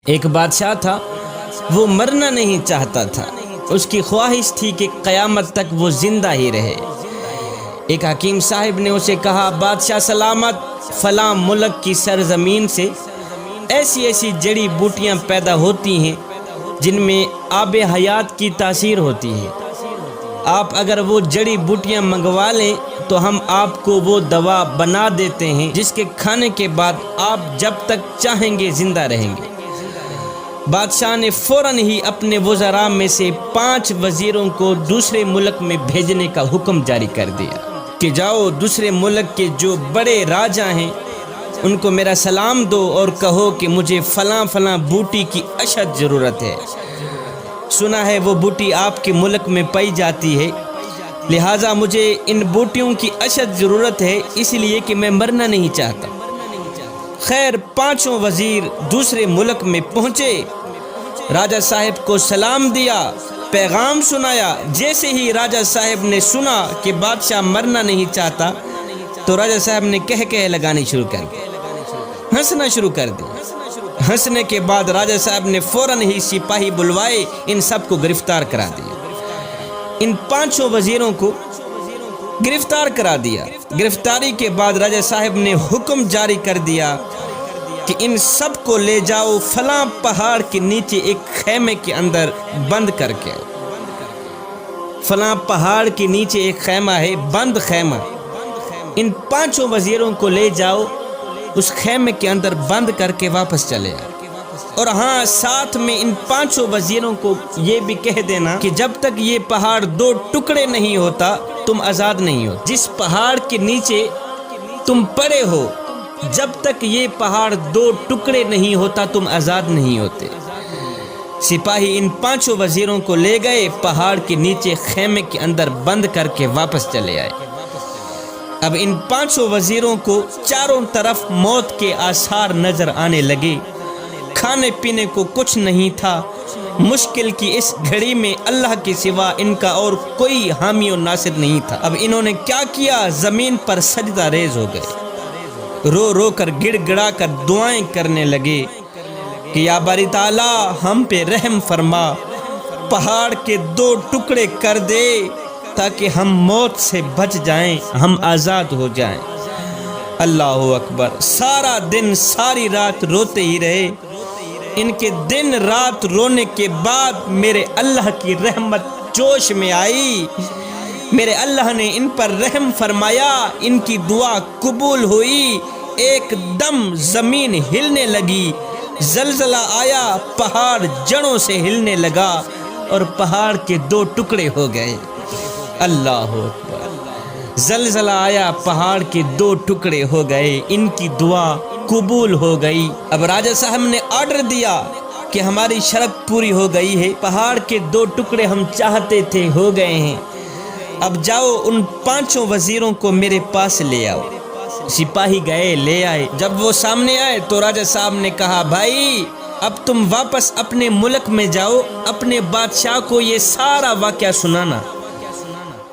ایک بادشاہ تھا، وہ مرنا نہیں چاہتا تھا، اس کی خواہش تھی کہ قیامت تک وہ زندہ ہی رہے۔ ایک حکیم صاحب نے اسے کہا، بادشاہ سلامت، فلاں ملک کی سرزمین سے ایسی ایسی جڑی بوٹیاں پیدا ہوتی ہیں جن میں آب حیات کی تاثیر ہوتی ہے۔ آپ اگر وہ جڑی بوٹیاں منگوا لیں تو ہم آپ کو وہ دوا بنا دیتے ہیں جس کے کھانے کے بعد آپ جب تک چاہیں گے زندہ رہیں گے۔ بادشاہ نے فوراً ہی اپنے وزراء میں سے 5 وزیروں کو دوسرے ملک میں بھیجنے کا حکم جاری کر دیا کہ جاؤ دوسرے ملک کے جو بڑے راجا ہیں ان کو میرا سلام دو اور کہو کہ مجھے فلاں فلاں بوٹی کی اشد ضرورت ہے۔ سنا ہے وہ بوٹی آپ کے ملک میں پائی جاتی ہے، لہٰذا مجھے ان بوٹیوں کی اشد ضرورت ہے، اس لیے کہ میں مرنا نہیں چاہتا۔ خیر 5 وزیر دوسرے ملک میں پہنچے، راجہ صاحب کو سلام دیا، پیغام سنایا۔ جیسے ہی راجہ صاحب نے سنا کہ بادشاہ مرنا نہیں چاہتا تو راجہ صاحب نے کہہ لگانی شروع کر دی، ہنسنا شروع کر دی۔ ہنسنے کے بعد راجہ صاحب نے فوراً ہی سپاہی بلوائے، ان سب کو گرفتار کرا دیا۔ ان 5 وزیروں کو گرفتار کرا دیا۔ گرفتاری کے بعد راجہ صاحب نے حکم جاری کر دیا کہ ان سب کو لے جاؤ فلاں پہاڑ کے نیچے ایک خیمے کے اندر بند کر کے۔ فلاں پہاڑ کے نیچے ایک خیمہ ہے، بند خیمہ، ان 5 وزیروں کو لے جاؤ، اس خیمے کے اندر بند کر کے واپس چلے آئے۔ اور ہاں، ساتھ میں ان 5 وزیروں کو یہ بھی کہہ دینا کہ جب تک یہ پہاڑ 2 ٹکڑے نہیں ہوتا تم آزاد نہیں ہو۔ جس پہاڑ کے نیچے تم پڑے ہو، جب تک یہ پہاڑ 2 ٹکڑے نہیں ہوتا تم آزاد نہیں ہوتے۔ سپاہی ان 5 وزیروں کو لے گئے، پہاڑ کے نیچے خیمے کے اندر بند کر کے واپس چلے آئے۔ اب ان 5 وزیروں کو چاروں طرف موت کے آثار نظر آنے لگے، کھانے پینے کو کچھ نہیں تھا۔ مشکل کی اس گھڑی میں اللہ کے سوا ان کا اور کوئی حامی و ناصر نہیں تھا۔ اب انہوں نے کیا کیا؟ زمین پر سجدہ ریز ہو گئے، رو رو کر گڑ گڑا کر دعائیں کرنے لگے کہ یا باری تعالیٰ ہم پہ رحم فرما، پہاڑ کے 2 ٹکڑے کر دے تاکہ ہم موت سے بچ جائیں، ہم آزاد ہو جائیں۔ اللہ اکبر۔ سارا دن ساری رات روتے ہی رہے۔ ان کے دن رات رونے کے بعد میرے اللہ کی رحمت جوش میں آئی، میرے اللہ نے ان پر رحم فرمایا، ان کی دعا قبول ہوئی۔ ایک دم زمین ہلنے لگی، زلزلہ آیا، پہاڑ جڑوں سے ہلنے لگا اور پہاڑ کے 2 ٹکڑے ہو گئے۔ اللہ اکبر۔ زلزلہ آیا، پہاڑ کے 2 ٹکڑے ہو گئے، ان کی دعا قبول ہو گئی۔ اب راجہ صاحب نے آرڈر دیا کہ ہماری شرط پوری ہو گئی ہے، پہاڑ کے 2 ٹکڑے ہم چاہتے تھے ہو گئے ہیں، اب جاؤ ان 5 وزیروں کو میرے پاس لے آؤ۔ سپاہی گئے، لے آئے۔ جب وہ سامنے آئے تو راجہ صاحب نے کہا، بھائی اب تم واپس اپنے ملک میں جاؤ، اپنے بادشاہ کو یہ سارا واقعہ سنانا،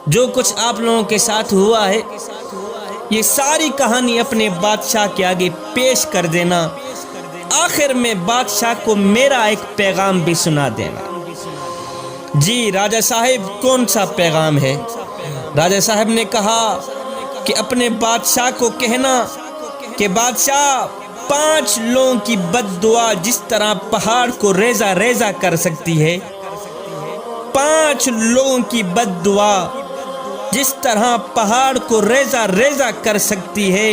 جو کچھ آپ لوگوں کے ساتھ ہوا ہے، یہ ساری کہانی اپنے بادشاہ کے آگے پیش کر دینا، آخر میں بادشاہ کو میرا ایک پیغام بھی سنا دینا۔ جی راجہ صاحب، کون سا پیغام ہے؟ راجہ صاحب نے کہا کہ اپنے بادشاہ کو کہنا کہ بادشاہ 5 لوگوں کی بد دعا جس طرح پہاڑ کو ریزہ ریزہ کر سکتی ہے، 5 لوگوں کی بد دعا جس طرح پہاڑ کو ریزہ ریزہ کر سکتی ہے،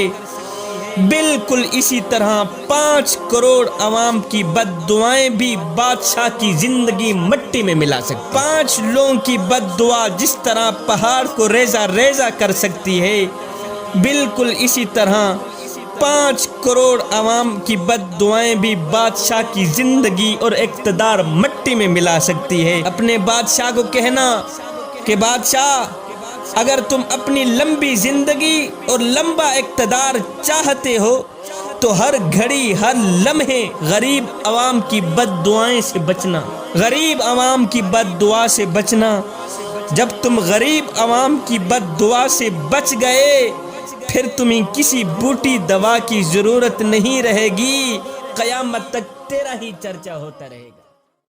بالکل اسی طرح 5 کروڑ عوام کی بد دعائیں بھی بادشاہ کی زندگی مٹی میں ملا سکتی۔ 5 لوگوں کی بد دعا جس طرح پہاڑ کو ریزہ ریزہ کر سکتی ہے، بالکل اسی طرح 5 کروڑ عوام کی بد دعائیں بھی بادشاہ کی زندگی اور اقتدار مٹی میں ملا سکتی ہے۔ اپنے بادشاہ کو کہنا کہ بادشاہ، اگر تم اپنی لمبی زندگی اور لمبا اقتدار چاہتے ہو تو ہر گھڑی ہر لمحے غریب عوام کی بد دعائیں سے بچنا، غریب عوام کی بد دعا سے بچنا۔ جب تم غریب عوام کی بد دعا سے بچ گئے، پھر تمہیں کسی بوٹی دوا کی ضرورت نہیں رہے گی، قیامت تک تیرا ہی چرچا ہوتا رہے گا۔